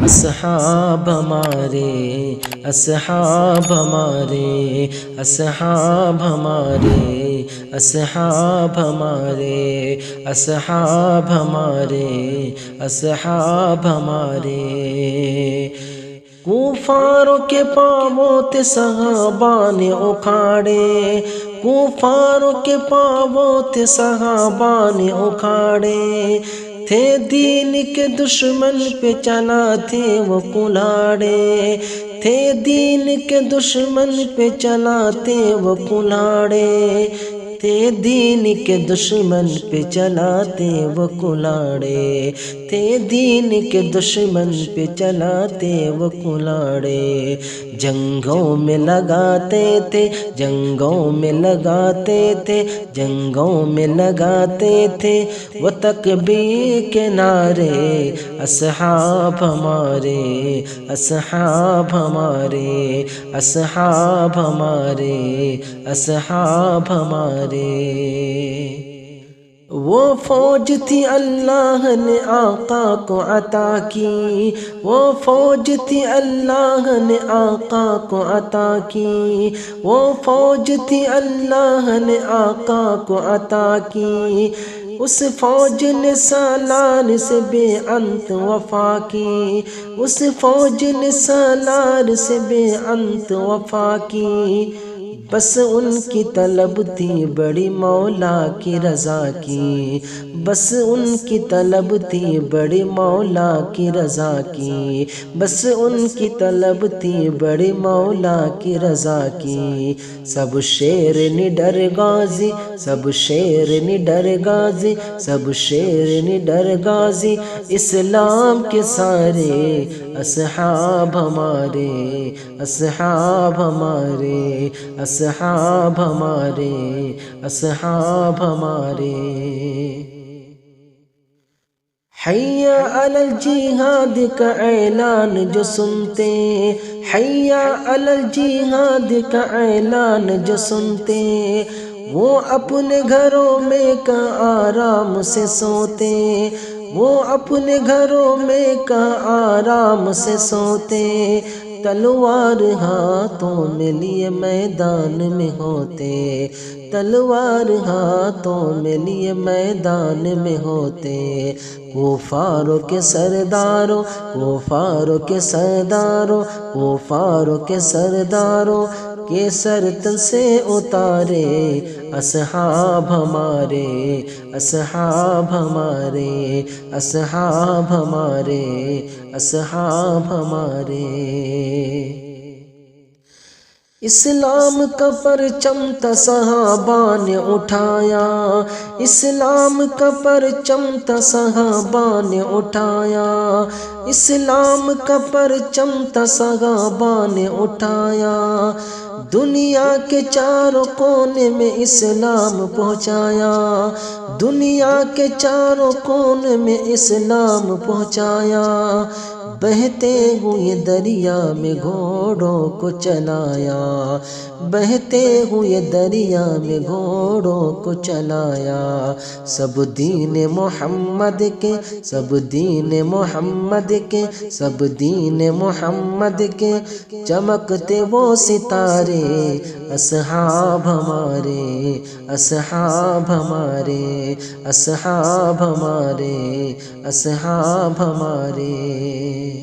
اصحاب ہمارے، اصحاب ہمارے، اصحاب ہمارے، اصحاب ہمارے، اصحاب ہمارے، اصحاب ہمارے۔ کفاروں کے پاؤں تے صحابہ نے اکھاڑے، کفاروں کے پاؤں تے صحابہ نے اکھاڑے، تھے دین کے دشمن پہ چلاتے وہ کلاڑے، تھے دین کے دشمن پہ چلاتے وہ کلاڑے، تھے دین کے دشمن پہ چلاتے وہ کلاڑے، تھے دین کے دشمن پہ چلاتے وہ کلاڑے۔ جنگوں میں لگاتے تھے، جنگوں میں لگاتے تھے، جنگوں میں لگاتے تھے وہ تکبیر کے نعرے۔ اصحاب ہمارے، اصحاب ہمارے، اصحاب ہمارے، اصحاب ہمارے۔ وہ فوج تھی اللہ نے آقا کو عطا کی، وہ فوج تھی اللہ نے آقا کو عطا کی، وہ فوج تھی اللہ نے آقا کو عطا کی، اس فوج نے سالار سے بے انت وفا کی، اس فوج نے سالار سے بے انت وفا کی، بس ان کی طلب تھی بڑی مولا کی رضا کی، بس ان کی طلب تھی بڑی مولا کی رضا کی، بس ان کی طلب تھی بڑی مولا کی رضا کی۔ سب شیر نڈر غازی، سب شیر نڈر غازی، سب شیر نڈر غازی، اسلام کے سارے۔ اصحاب ہمارے، اصحاب ہمارے، اصحاب ہمارے، اصحاب ہمارے۔ حی علی الجہاد کا اعلان جو سنتے، حی علی الجہاد کا اعلان جو سنتے، وہ اپنے گھروں میں کا آرام سے سوتے، وہ اپنے گھروں میں کا آرام سے سوتے، تلوار ہاتھوں میں لیے میدان میں ہوتے، تلوار ہاتھوں میں لیے میدان میں ہوتے، کفاروں کے سرداروں، کفاروں کے سرداروں، کفاروں کے سرداروں کے سر تن سے اتارے۔ اصحاب ہمارے، اصحاب ہمارے، اصحاب ہمارے، اصحاب ہمارے۔ اسلام کا پرچم تھا صحابہ نے اٹھایا، اسلام کا پرچم تھا صحابہ نے اٹھایا، اسلام کا پرچم تھا صحابہ نے اٹھایا، دنیا کے چاروں کونے میں اسلام پہنچایا، دنیا کے چاروں کونے میں اسلام پہنچایا، بہتے ہوئے دریا میں گھوڑوں کو چلایا، بہتے ہوئے دریا میں گھوڑوں کو چلایا، سب دین محمد کے، سب دین محمد کے، سب دین محمد کے چمکتے وہ ستارے۔ اصحاب ہمارے، اصحاب ہمارے، اصحاب ہمارے، اصحاب ہمارے۔